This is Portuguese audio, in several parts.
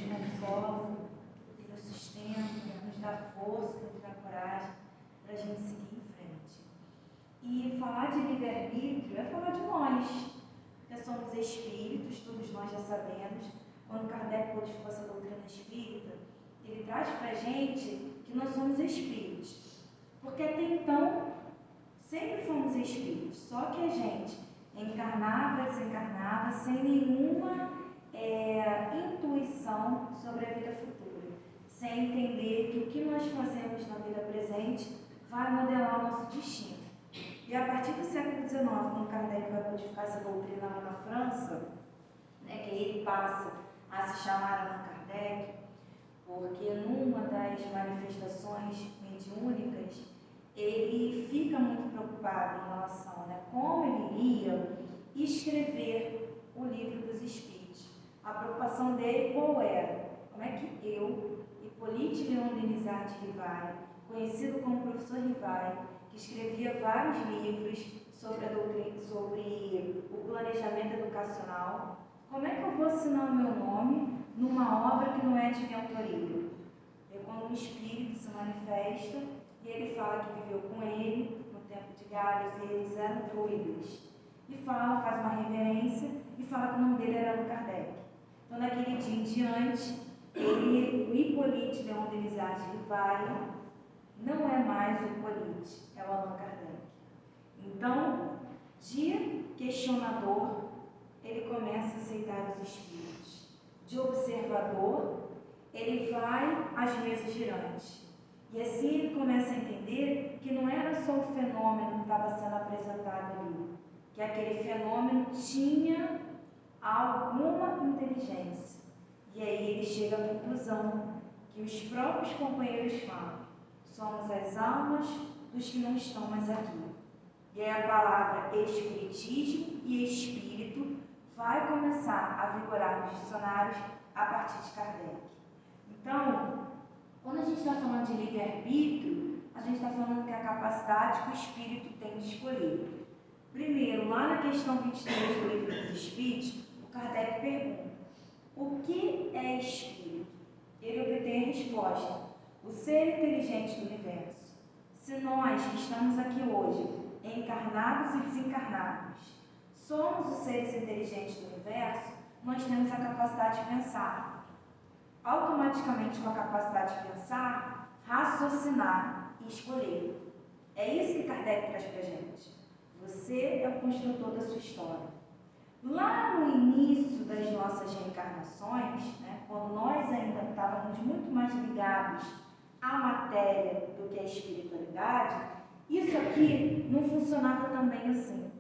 nos consola, que nos sustenta, que nos dá força, que nos dá coragem para a gente seguir em frente. E falar de livre-arbítrio é falar de nós, porque somos espíritos, todos nós já sabemos. Quando Kardec codificou essa doutrina espírita, ele traz para a gente que nós somos espíritos, porque até então sempre fomos espíritos, só que a gente encarnava, desencarnava sem nenhuma intuição sobre a vida futura, sem entender que o que nós fazemos na vida presente vai modelar o nosso destino. E a partir do século XIX, quando Kardec vai codificar essa doutrina lá na França, né, que ele passa a se chamar Allan Kardec, porque numa das manifestações mediúnicas, ele fica muito preocupado em relação a como ele iria escrever o livro dos Espíritos. A preocupação dele qual era? Como é que eu, Hippolyte Léon Denisard de Rivail, conhecido como professor Rivail, que escrevia vários livros sobre o planejamento educacional, como é que eu vou assinar o meu nome numa obra que não é de minha autoria? É quando um espírito se manifesta e ele fala que viveu com ele no tempo de Gales e eles eram druidas. E faz uma reverência e fala que o nome dele era Allan Kardec. Então, daquele dia em diante, o Hippolyte Léon Denisard de Rivail não é mais o Hippolyte, é o Allan Kardec. Então, de questionador, ele começa a aceitar os espíritos. De observador, ele vai às mesas girantes. E assim ele começa a entender que não era só o fenômeno que estava sendo apresentado ali, que aquele fenômeno tinha alguma inteligência. E aí ele chega à conclusão que os próprios companheiros falam: somos as almas dos que não estão mais aqui. E aí a palavra espiritismo e espírito vai começar a vigorar nos dicionários a partir de Kardec. Então, quando a gente está falando de livre-arbítrio, a gente está falando que é a capacidade que o espírito tem de escolher. Primeiro, lá na questão 23 do Livro dos Espíritos, o Kardec pergunta: o que é espírito? Ele obtém a resposta: o ser inteligente do universo. Se nós que estamos aqui hoje, encarnados e desencarnados, somos os seres inteligentes do universo, nós temos a capacidade de pensar. Automaticamente, com a capacidade de pensar, raciocinar e escolher. É isso que Kardec traz para a gente. Você é o construtor da sua história. Lá no início das nossas reencarnações, quando nós ainda estávamos muito mais ligados à matéria do que à espiritualidade, isso aqui não funcionava também assim.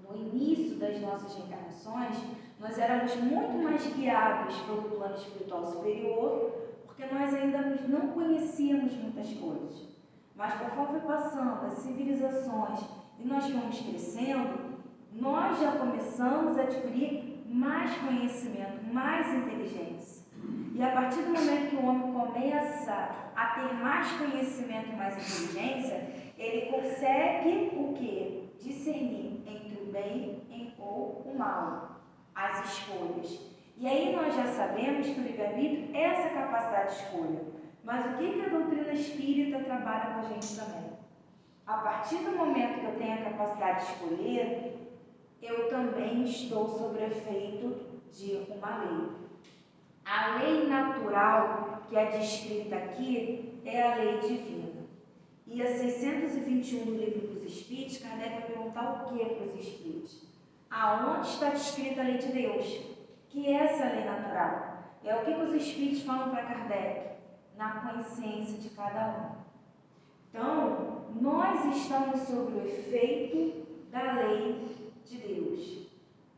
No início das nossas reencarnações, nós éramos muito mais guiados pelo plano espiritual superior, porque nós ainda não conhecíamos muitas coisas. Mas conforme foi passando as civilizações e nós fomos crescendo, nós já começamos a adquirir mais conhecimento, mais inteligência. E a partir do momento que o homem começa a ter mais conhecimento e mais inteligência, ele consegue o quê? Discernir entre o bem ou o mal, as escolhas. E aí nós já sabemos que o livre-arbítrio é essa capacidade de escolha. Mas o que a doutrina espírita trabalha com a gente também? A partir do momento que eu tenho a capacidade de escolher, eu também estou sob o efeito de uma lei. A lei natural que é descrita aqui é a lei divina. E a 621 do Livro dos Espíritos, Kardec vai perguntar o que para os Espíritos? Aonde está descrita a lei de Deus? Que é essa lei natural? É o que os Espíritos falam para Kardec? Na consciência de cada um. Então, nós estamos sob o efeito da lei de Deus.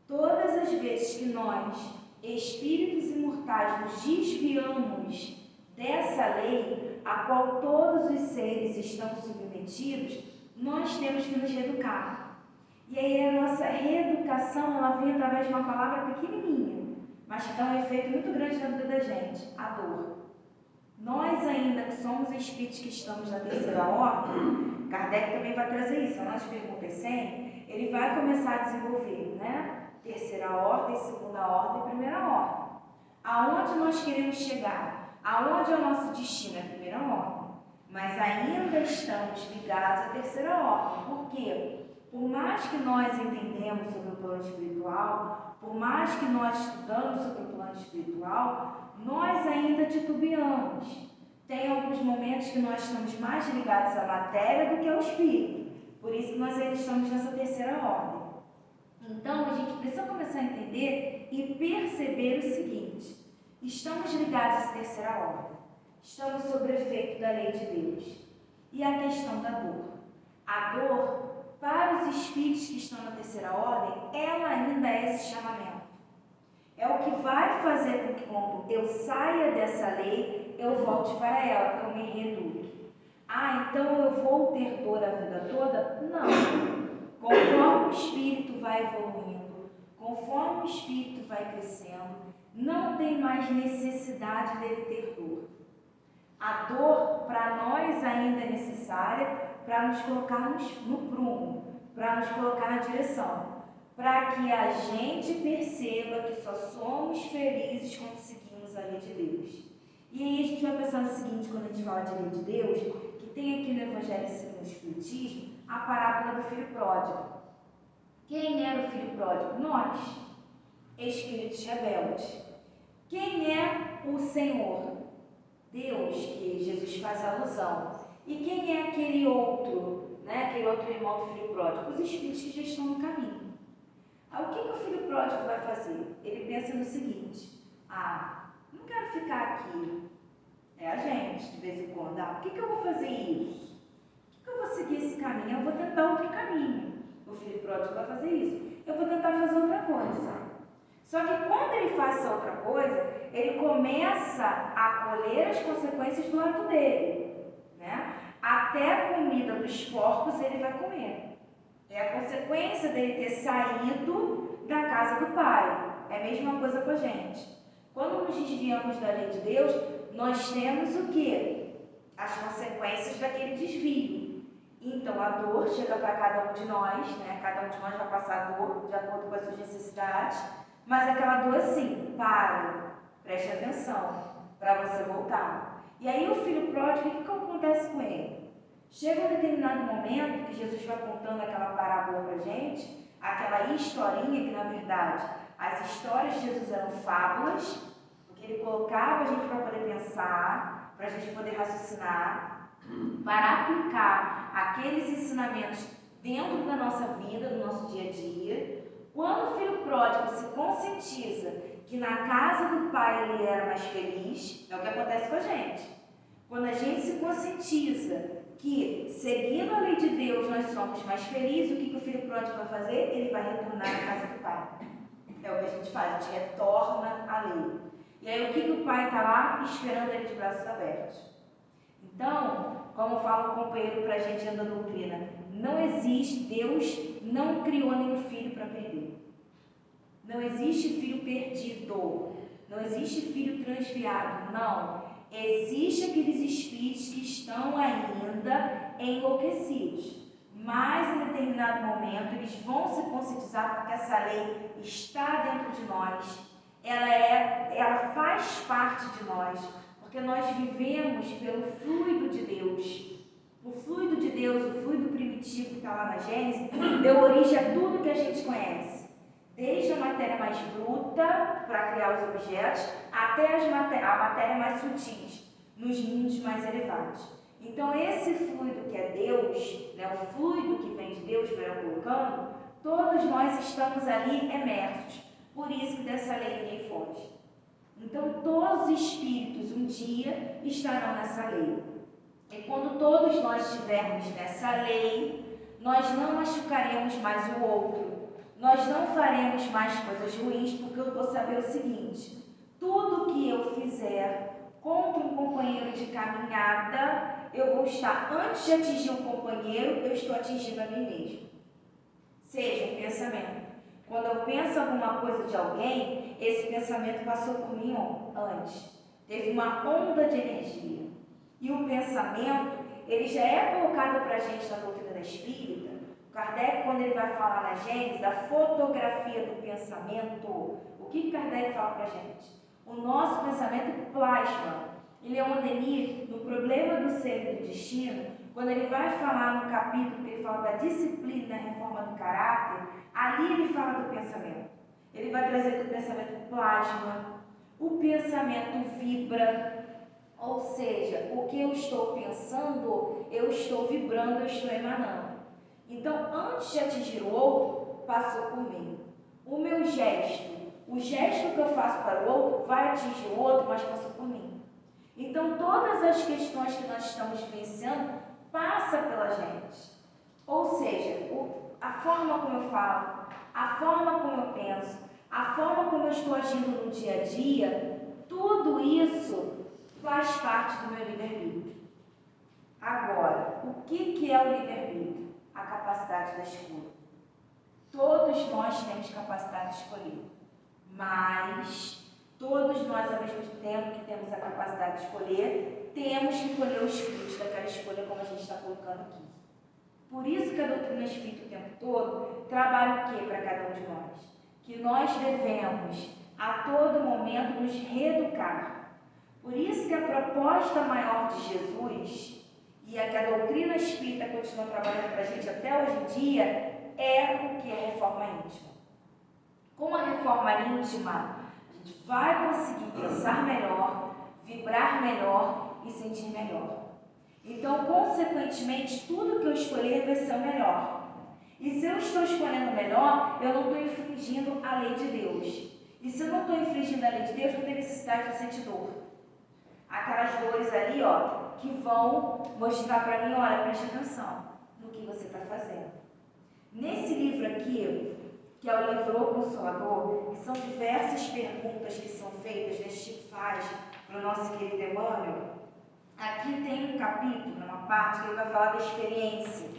Todas as vezes que nós, espíritos imortais, nos desviamos dessa lei, a qual todos os seres estão submetidos, nós temos que nos reeducar. E aí a nossa reeducação, ela vem através de uma palavra pequenininha, mas que dá um efeito muito grande na vida da gente: a dor. Nós ainda que somos espíritos que estamos na terceira ordem, Kardec também vai trazer isso, nas perguntas 100, ele vai começar a desenvolver, terceira ordem, segunda ordem e primeira ordem. Aonde nós queremos chegar? Aonde é o nosso destino? É a primeira ordem. Mas ainda estamos ligados à terceira ordem. Por quê? Por mais que nós entendemos sobre o plano espiritual, por mais que nós estudamos sobre o plano espiritual, nós ainda titubeamos. Tem alguns momentos que nós estamos mais ligados à matéria do que ao espírito. Por isso que nós ainda estamos nessa terceira ordem. Então, a gente precisa começar a entender e perceber o seguinte: estamos ligados a essa terceira ordem. Estamos sob o efeito da lei de Deus. E a questão da dor. A dor, para os espíritos que estão na terceira ordem, ela ainda é esse chamamento. É o que vai fazer com que, quando eu saia dessa lei, eu volte para ela, que eu me reeduque. Ah, então eu vou ter dor a vida toda? Não. Conforme o espírito vai evoluindo, conforme o espírito vai crescendo, não tem mais necessidade dele ter dor. A dor, para nós, ainda é necessária para nos colocar no prumo, para nos colocar na direção, para que a gente perceba que só somos felizes quando seguimos a lei de Deus. E aí a gente vai pensar no seguinte, quando a gente fala de lei de Deus, que tem aqui no Evangelho segundo o Espiritismo, a parábola do filho pródigo. Quem era o filho pródigo? Nós, espíritos rebeldes. Quem é o Senhor? Deus, que Jesus faz alusão. E quem é aquele outro, aquele outro irmão do filho pródigo? Os espíritos que já estão no caminho. O que o filho pródigo vai fazer? Ele pensa no seguinte: não quero ficar aqui. É a gente, de vez em quando. Por que eu vou fazer isso? Por que eu vou seguir esse caminho? Eu vou tentar outro caminho. O filho pródigo vai fazer isso. Eu vou tentar fazer outra coisa. Só que quando ele faz essa outra coisa, ele começa a colher as consequências do ato dele. Até a comida dos porcos ele vai comer. É a consequência dele ter saído da casa do Pai. É a mesma coisa com a gente. Quando nos desviamos da lei de Deus, nós temos o quê? As consequências daquele desvio. Então a dor chega para cada um de nós, cada um de nós vai passar dor de acordo com as suas necessidades, mas aquela dor assim, preste atenção, para você voltar. E aí o filho pródigo, o que acontece com ele? Chega um determinado momento que Jesus vai contando aquela parábola para a gente, aquela historinha que na verdade as histórias de Jesus eram fábulas, porque ele colocava a gente para poder pensar, para a gente poder raciocinar, para aplicar aqueles ensinamentos dentro da nossa vida, do nosso dia a dia. Quando o filho pródigo se conscientiza que na casa do pai ele era mais feliz, é o que acontece com a gente. Quando a gente se conscientiza que, seguindo a lei de Deus, nós somos mais felizes, o que o filho pródigo vai fazer? Ele vai retornar à casa do pai. É o que a gente faz, a gente retorna à lei. E aí o que o pai está lá? Esperando ele de braços abertos. Então, como fala o companheiro para a gente da doutrina, não existe, Deus não criou nenhum filho para perder. Não existe filho perdido, não existe filho transviado, não. Existem aqueles espíritos que estão ainda enlouquecidos, mas em determinado momento eles vão se conscientizar porque essa lei está dentro de nós, ela faz parte de nós, porque nós vivemos pelo fluido de Deus. O fluido de Deus, o fluido primitivo que está lá na Gênesis, deu origem a tudo que a gente conhece. Desde a matéria mais bruta, para criar os objetos, até a matéria mais sutis, nos mundos mais elevados. Então, esse fluido que é Deus, o fluido que vem de Deus, vai colocando, todos nós estamos ali emersos. Por isso que dessa lei ninguém foge. Então, todos os espíritos um dia estarão nessa lei. E quando todos nós estivermos nessa lei, nós não machucaremos mais o outro. Nós não faremos mais coisas ruins, porque eu vou saber o seguinte: tudo que eu fizer contra um companheiro de caminhada, eu vou estar, antes de atingir um companheiro, eu estou atingindo a mim mesmo. Seja um pensamento. Quando eu penso alguma coisa de alguém, esse pensamento passou por mim antes. Teve uma onda de energia. E o pensamento, ele já é colocado para a gente na doutrina espírita. Kardec, quando ele vai falar na Gênesis, da fotografia do pensamento, o que Kardec fala para a gente? O nosso pensamento plasma. Em Leon Denis, no Problema do Ser e do Destino, quando ele vai falar no capítulo que ele fala da disciplina e da reforma do caráter, ali ele fala do pensamento. Ele vai trazer que o pensamento plasma, o pensamento vibra, ou seja, o que eu estou pensando, eu estou vibrando, eu estou emanando. Então, antes de atingir o outro, passou por mim. O meu gesto, o gesto que eu faço para o outro, vai atingir o outro, mas passou por mim. Então, todas as questões que nós estamos vivenciando, passa pela gente. Ou seja, a forma como eu falo, a forma como eu penso, a forma como eu estou agindo no dia a dia, tudo isso faz parte do meu livre-arbítrio. Agora, o que é o livre-arbítrio? A capacidade da escolha. Todos nós temos capacidade de escolher, mas todos nós, ao mesmo tempo que temos a capacidade de escolher, temos que colher os frutos daquela escolha, como a gente está colocando aqui. Por isso que a doutrina espírita o tempo todo trabalha o que para cada um de nós? Que nós devemos, a todo momento, nos reeducar. Por isso que a proposta maior de Jesus, e a que a doutrina espírita continua trabalhando para a gente até hoje em dia, é o que é reforma íntima. Com a reforma íntima, a gente vai conseguir pensar melhor, vibrar melhor e sentir melhor. Então, consequentemente, tudo que eu escolher vai ser o melhor. E se eu estou escolhendo o melhor, eu não estou infringindo a lei de Deus. E se eu não estou infringindo a lei de Deus, não tem necessidade de sentir dor. Aquelas dores ali, ó, que vão mostrar para mim, olha, preste atenção no que você está fazendo. Nesse livro aqui, que é o livro O Consolador, que são diversas perguntas que são feitas, desse tipo faz para o nosso querido Emmanuel, aqui tem um capítulo, uma parte, que ele vai falar da experiência.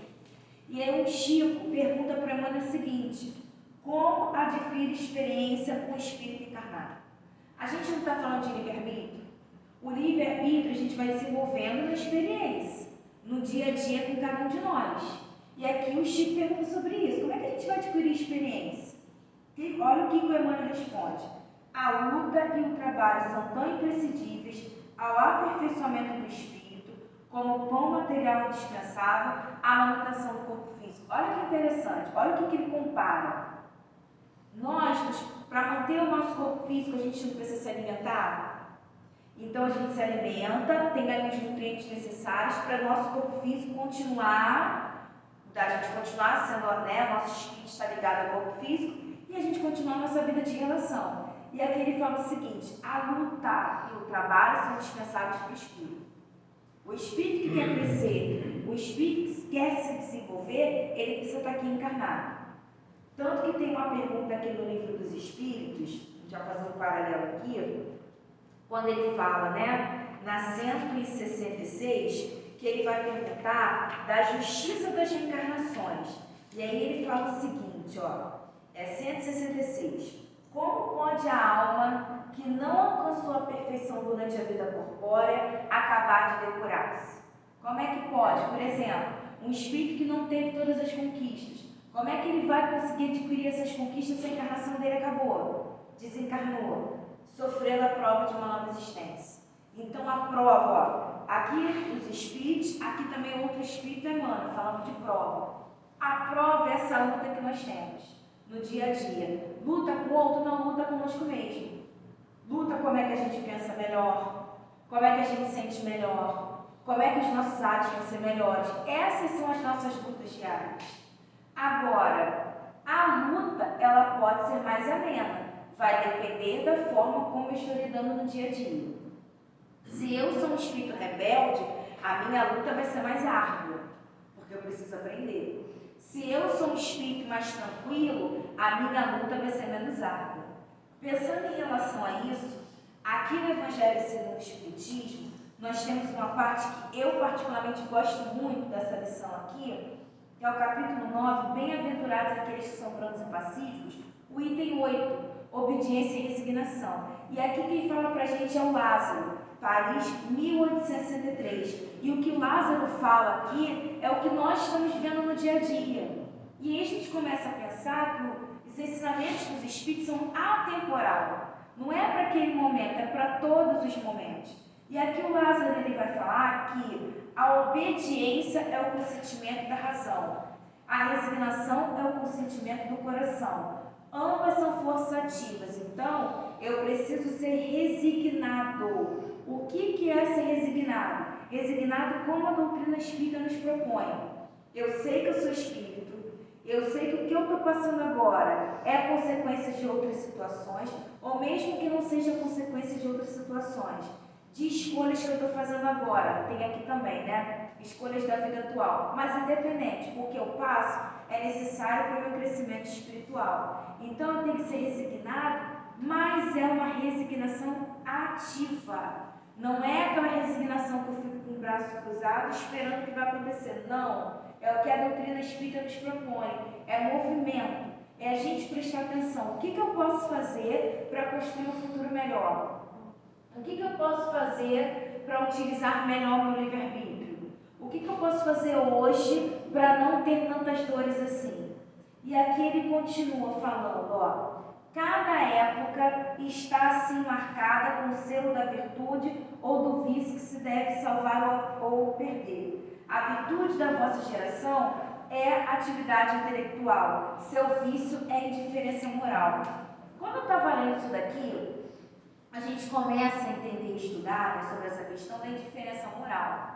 E aí o Chico pergunta para o Emmanuel o seguinte: como adquire experiência com o espírito encarnado? A gente não está falando de livre-arbítrio? O livre-arbítrio a gente vai desenvolvendo na experiência, no dia a dia com cada um de nós. E aqui o Chico pergunta sobre isso. Como é que a gente vai adquirir experiência? E olha o que o Emmanuel responde. A luta e o trabalho são tão imprescindíveis ao aperfeiçoamento do espírito, como o pão material indispensável à manutenção do corpo físico. Olha que interessante, olha o que ele compara. Nós, para manter o nosso corpo físico, a gente não precisa se alimentar? Então a gente se alimenta, tem ali os nutrientes necessários para o nosso corpo físico continuar, a gente continuar sendo, né, nosso espírito está ligado ao corpo físico e a gente continuar a nossa vida de relação. E aqui ele fala o seguinte: a luta e o trabalho são indispensáveis para o espírito. O espírito que quer crescer, o espírito que quer se desenvolver, ele precisa estar aqui encarnado. Tanto que tem uma pergunta aqui no Livro dos Espíritos, já fazendo um paralelo aqui, quando ele fala, né, na 166, que ele vai perguntar da justiça das reencarnações. E aí ele fala o seguinte, ó, é 166. Como pode a alma que não alcançou a perfeição durante a vida corpórea acabar de depurar-se? Como é que pode? Por exemplo, um espírito que não teve todas as conquistas. Como é que ele vai conseguir adquirir essas conquistas se a encarnação dele acabou? Desencarnou, sofrendo a prova de uma nova existência. Então a prova, ó, aqui os espíritos, aqui também outro espírito Emmanuel, falando de prova. A prova é essa luta que nós temos no dia a dia. Luta com o outro, não luta conosco mesmo. Luta como é que a gente pensa melhor, como é que a gente sente melhor, como é que os nossos atos vão ser melhores. Essas são as nossas lutas diárias. Agora, a luta, ela pode ser mais amena. Vai depender da forma como eu estou lidando no dia a dia. Se eu sou um espírito rebelde, a minha luta vai ser mais árdua, porque eu preciso aprender. Se eu sou um espírito mais tranquilo, a minha luta vai ser menos árdua. Pensando em relação a isso, aqui no Evangelho segundo o Espiritismo, nós temos uma parte que eu particularmente gosto muito dessa lição aqui, que é o capítulo 9, Bem-aventurados aqueles que são brandos e pacíficos, o item 8, obediência e resignação. E aqui quem fala pra gente é o Lázaro, Paris, 1863. E o que o Lázaro fala aqui é o que nós estamos vendo no dia a dia. E aí a gente começa a pensar que os ensinamentos dos espíritos são atemporais. Não é para aquele momento, é para todos os momentos. E aqui o Lázaro ele vai falar que a obediência é o consentimento da razão, a resignação é o consentimento do coração. Ambas são forças ativas, então eu preciso ser resignado. O que é ser resignado? Resignado como a doutrina espírita nos propõe. Eu sei que eu sou espírito, eu sei que o que eu estou passando agora é consequência de outras situações, ou mesmo que não seja consequência de outras situações, de escolhas que eu estou fazendo agora, tem aqui também, né? Escolhas da vida atual. Mas independente, o que eu passo é necessário para o meu crescimento espiritual. Então eu tenho que ser resignado, mas é uma resignação ativa. Não é aquela resignação que eu fico com o braço cruzado esperando o que vai acontecer. Não, é o que a doutrina espírita nos propõe. É movimento, é a gente prestar atenção. O que eu posso fazer para construir um futuro melhor? O que eu posso fazer para utilizar melhor o meu livre-arbítrio? O que eu posso fazer hoje para não ter tantas dores assim? E aqui ele continua falando, ó, cada época está assim marcada com o selo da virtude ou do vício que se deve salvar ou perder. A virtude da vossa geração é atividade intelectual, seu vício é indiferença moral. Quando eu estava lendo isso daqui, a gente começa a entender e estudar, né, sobre essa questão da indiferença moral.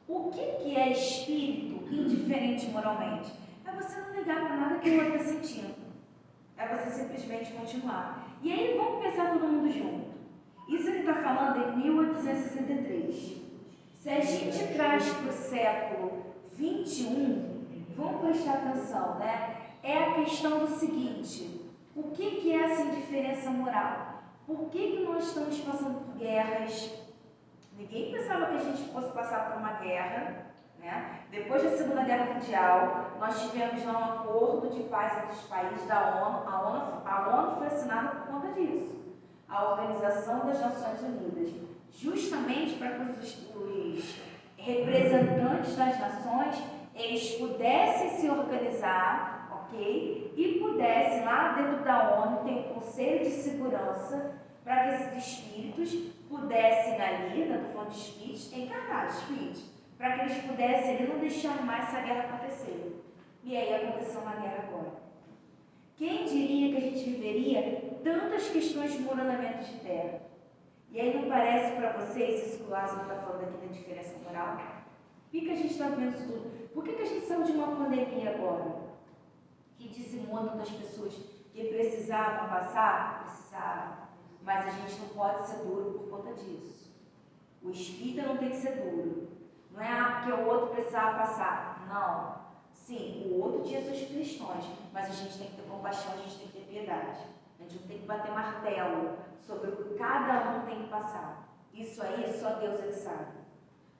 O que é espírito indiferente moralmente? É você não ligar para nada que o outro está sentindo. É você simplesmente continuar. E aí vamos pensar todo mundo junto. Isso ele está falando em 1863. Se a gente traz para o século 21, vamos prestar atenção, né? É a questão do seguinte: o que é essa indiferença moral? Por que nós estamos passando por guerras? Ninguém pensava que a gente fosse passar por uma guerra, né? Depois da Segunda Guerra Mundial, nós tivemos lá um acordo de paz entre os países da ONU. A ONU foi assinada por conta disso, a Organização das Nações Unidas, justamente para que os representantes das nações eles pudessem se organizar, ok? E pudessem, lá dentro da ONU, ter um conselho de segurança para que esses espíritos pudessem ali, no fundo de espíritos, encarnar espíritos, para que eles pudessem ali não deixar mais essa guerra acontecer. E aí aconteceu uma guerra agora. Quem diria que a gente viveria tantas questões de moranamento de terra? E aí não parece para vocês, isso que o Lázaro está falando aqui da diferença moral? Por que a gente está vendo isso tudo? Por que a gente saiu de uma pandemia agora? Que dizimou tantas pessoas que precisavam passar? Precisavam. Mas a gente não pode ser duro por conta disso. O espírita não tem que ser duro. Não é porque o outro precisava passar. Não. Sim, o outro tinha suas questões, mas a gente tem que ter compaixão, a gente tem que ter piedade. A gente não tem que bater martelo sobre o que cada um tem que passar. Isso aí só Deus é que sabe.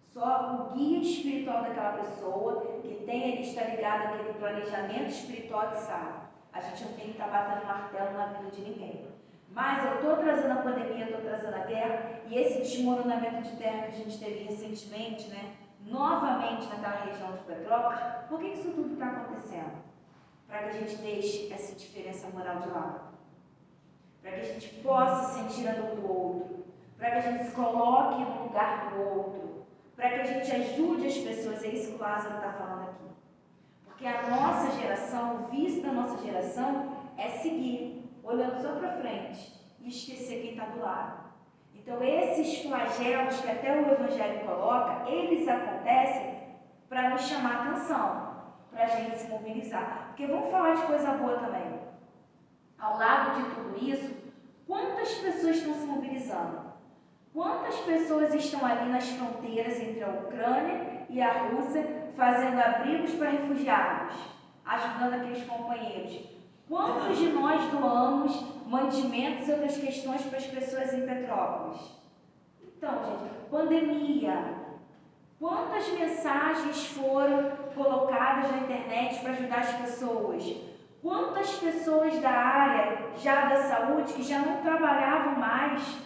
Só o guia espiritual daquela pessoa que tem, ele está ligado àquele planejamento espiritual que sabe. A gente não tem que estar batendo martelo na vida de ninguém. Mas eu estou trazendo a pandemia, estou trazendo a guerra, e esse desmoronamento de terra que a gente teve recentemente, né, novamente naquela região de Petrópolis, por que isso tudo está acontecendo? Para que a gente deixe essa diferença moral de lado. Para que a gente possa sentir a dor do outro. Para que a gente se coloque no lugar do outro. Para que a gente ajude as pessoas. É isso que o Lázaro está falando aqui. Porque a nossa geração, o vício da nossa geração é seguir, olhando só para frente e esquecer quem está do lado. Então esses flagelos que até o Evangelho coloca, eles acontecem para nos chamar a atenção, para a gente se mobilizar. Porque vamos falar de coisa boa também. Ao lado de tudo isso, quantas pessoas estão se mobilizando? Quantas pessoas estão ali nas fronteiras entre a Ucrânia e a Rússia, fazendo abrigos para refugiados, ajudando aqueles companheiros? Quantos de nós doamos mantimentos e outras questões para as pessoas em Petrópolis? Então, gente, pandemia. Quantas mensagens foram colocadas na internet para ajudar as pessoas? Quantas pessoas da área já da saúde que já não trabalhavam mais,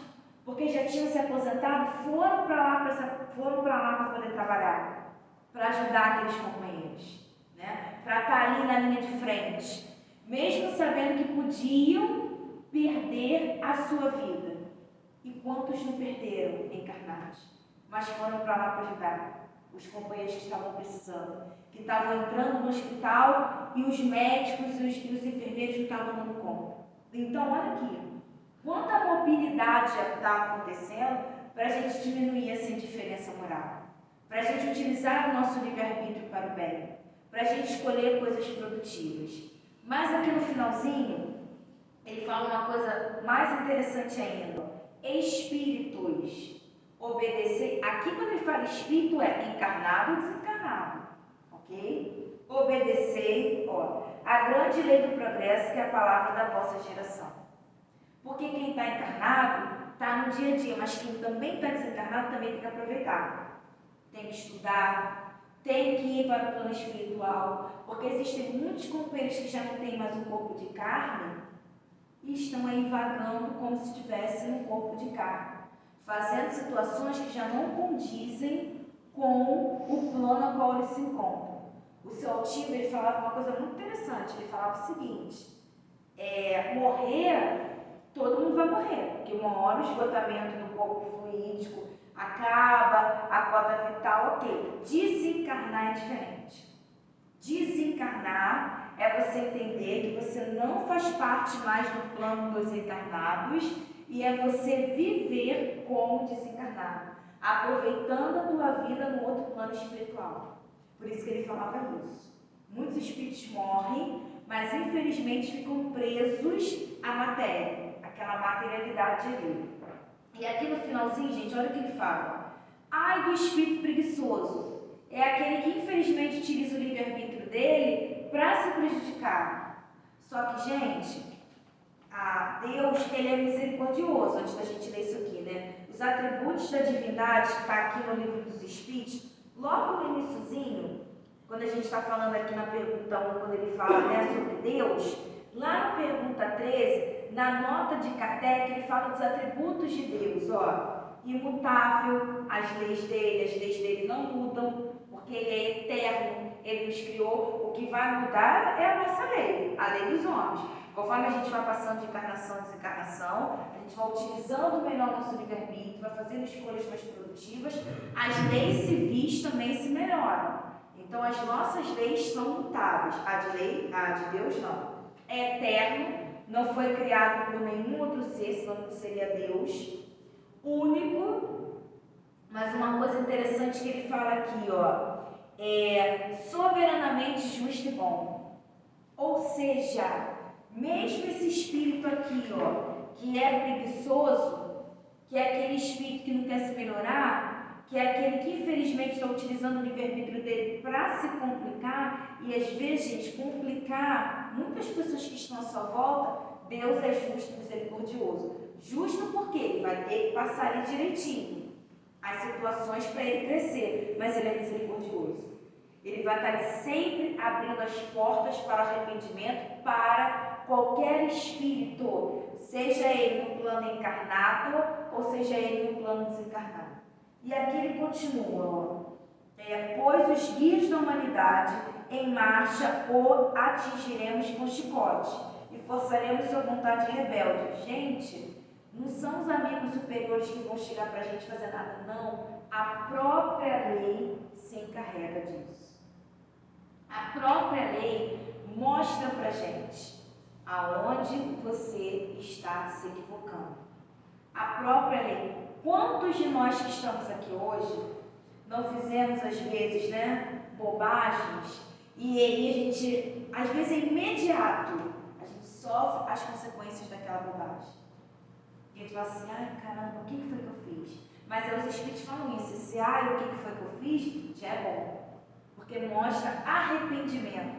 porque já tinham se aposentado, foram para lá para poder trabalhar, para ajudar aqueles companheiros, né? Para estar ali na linha de frente, mesmo sabendo que podiam perder a sua vida. E quantos não perderam encarnados, mas foram para lá para ajudar os companheiros que estavam precisando, que estavam entrando no hospital e os médicos e os enfermeiros não estavam dando conta. Então, olha aqui, quanta mobilidade está acontecendo para a gente diminuir essa indiferença moral, para a gente utilizar o nosso livre-arbítrio para o bem, para a gente escolher coisas produtivas. Mas aqui no finalzinho, ele fala uma coisa mais interessante ainda. Espíritos, obedecer. Aqui quando ele fala espírito é encarnado ou desencarnado, ok? Obedecei, a grande lei do progresso, que é a palavra da vossa geração. Porque quem está encarnado está no dia a dia, mas quem também está desencarnado também tem que aproveitar. Tem que estudar, tem que ir para o plano espiritual, porque existem muitos companheiros que já não têm mais um corpo de carne e estão aí vagando como se estivesse no corpo de carne, fazendo situações que já não condizem com o plano a qual eles se encontram. O seu Altivo, ele falava uma coisa muito interessante, ele falava o seguinte, morrer, todo mundo vai morrer, porque uma hora o esgotamento do corpo fluídico acaba, a cota vital, ok. Desencarnar é diferente. Desencarnar é você entender que você não faz parte mais do plano dos encarnados e é você viver como desencarnado, aproveitando a tua vida no outro plano espiritual. Por isso que ele falava isso. Muitos espíritos morrem, mas infelizmente ficam presos à matéria, aquela materialidade ali. E aqui no finalzinho, gente, olha o que ele fala. Ai do espírito preguiçoso. É aquele que infelizmente utiliza o livre-arbítrio dele para se prejudicar. Só que, gente, Deus, ele é misericordioso, antes da gente ler isso aqui, né? Os atributos da divindade, que está aqui no livro dos Espíritos, logo no iniciozinho, quando a gente está falando aqui na pergunta 1, quando ele fala, né, sobre Deus, lá na pergunta 13, na nota de Kardec, ele fala dos atributos de Deus, imutável, as leis dele não mudam, porque ele é eterno, ele nos criou. O que vai mudar é a nossa lei, a lei dos homens. Conforme a gente vai passando de encarnação em desencarnação, a gente vai utilizando melhor o nosso livre-arbítrio, vai fazendo escolhas mais produtivas, as leis civis também se melhoram. Então as nossas leis são mutáveis, a de Deus não. É eterno, não foi criado por nenhum outro ser, senão não seria Deus. Único, mas uma coisa interessante que ele fala aqui, é soberanamente justo e bom. Ou seja, mesmo esse espírito aqui, que é preguiçoso, que é aquele espírito que não quer se melhorar, que é aquele que infelizmente está utilizando o livre-arbítrio dele para se complicar, e às vezes, gente, complicar muitas pessoas que estão à sua volta. Deus é justo e misericordioso. Justo porque ele vai ter que passar ali direitinho as situações para ele crescer, mas ele é misericordioso. Ele vai estar ali sempre abrindo as portas para o arrependimento para qualquer espírito, seja ele no plano encarnado ou seja ele no plano desencarnado. E aqui ele continua, pois os guias da humanidade em marcha o atingiremos com chicote e forçaremos sua vontade rebelde. Gente, não são os amigos superiores que vão chegar para a gente fazer nada, não. A própria lei se encarrega disso. A própria lei mostra para a gente aonde você está se equivocando. A própria lei. Quantos de nós que estamos aqui hoje não fizemos, às vezes, bobagens, e aí a gente, às vezes é imediato, a gente sofre as consequências daquela bobagem. A gente fala assim, ai caramba, o que foi que eu fiz? Mas aí os espíritos falam isso, esse o que foi que eu fiz, já é bom, porque mostra arrependimento.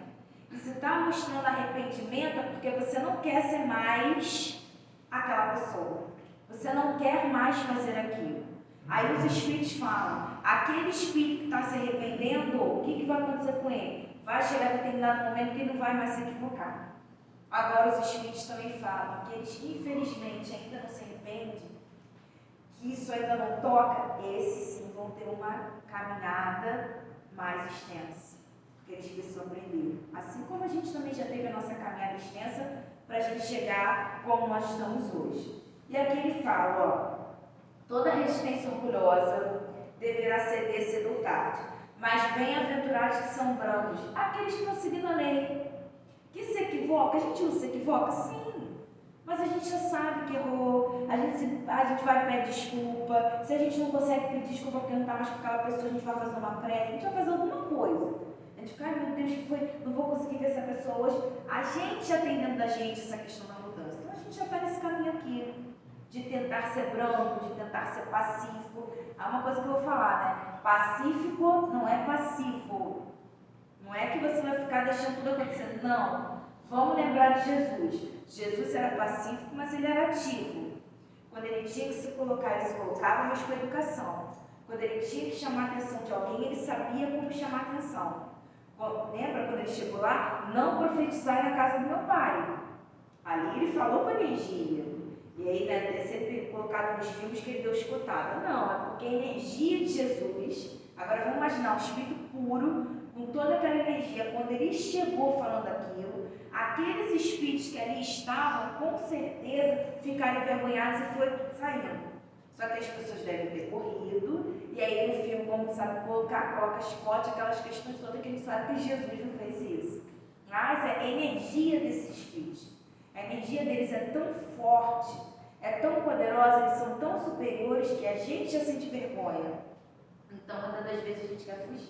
E se está mostrando arrependimento é porque você não quer ser mais aquela pessoa, você não quer mais fazer aquilo. Aí os espíritos falam, aquele espírito que está se arrependendo, o que vai acontecer com ele? Vai chegar a determinado momento que ele não vai mais se equivocar. Agora os espíritos também falam, aqueles que infelizmente ainda não se arrependem, que isso ainda não toca, esses sim vão ter uma caminhada mais extensa, porque eles precisam aprender. Assim como a gente também já teve a nossa caminhada extensa para a gente chegar como nós estamos hoje. E aqui ele fala, ó, toda resistência orgulhosa deverá ceder cedo ou tarde, mas bem-aventurados que são brandos, aqueles que estão seguindo a lei. Que se equivoca, a gente não se equivoca? Sim, mas a gente já sabe que errou, a gente vai pedir desculpa. Se a gente não consegue pedir desculpa porque não está mais com aquela pessoa, a gente vai fazer uma prece, a gente vai fazer alguma coisa. A gente fica, ai meu Deus, que foi, não vou conseguir ver essa pessoa hoje. A gente já tem dentro da gente essa questão da mudança, então a gente já está nesse caminho aqui, de tentar ser branco, de tentar ser pacífico. Há uma coisa que eu vou falar, né? Pacífico não é passivo. Não é que você vai ficar deixando tudo acontecer, não. Vamos lembrar de Jesus. Jesus era pacífico, mas ele era ativo. Quando ele tinha que se colocar, ele se colocava, mas com educação. Quando ele tinha que chamar a atenção de alguém, ele sabia como chamar a atenção. Lembra quando ele chegou lá? Não profetizai na casa do meu pai. Ali ele falou com energia. E aí, né, é sempre colocado nos filmes que ele deu escutada. Não, é porque a energia de Jesus, agora vamos imaginar um espírito puro, com toda aquela energia, quando ele chegou falando aquilo, aqueles espíritos que ali estavam, com certeza, ficaram envergonhados e foi saindo. Só que as pessoas devem ter corrido, e aí no filme, como sabe, coloca chicote, aquelas questões todas que eles sabem que Jesus não fez isso. Mas é a energia desses espíritos. A energia deles é tão forte, é tão poderosa, eles são tão superiores que a gente já sente vergonha. Então, muitas das vezes a gente quer fugir.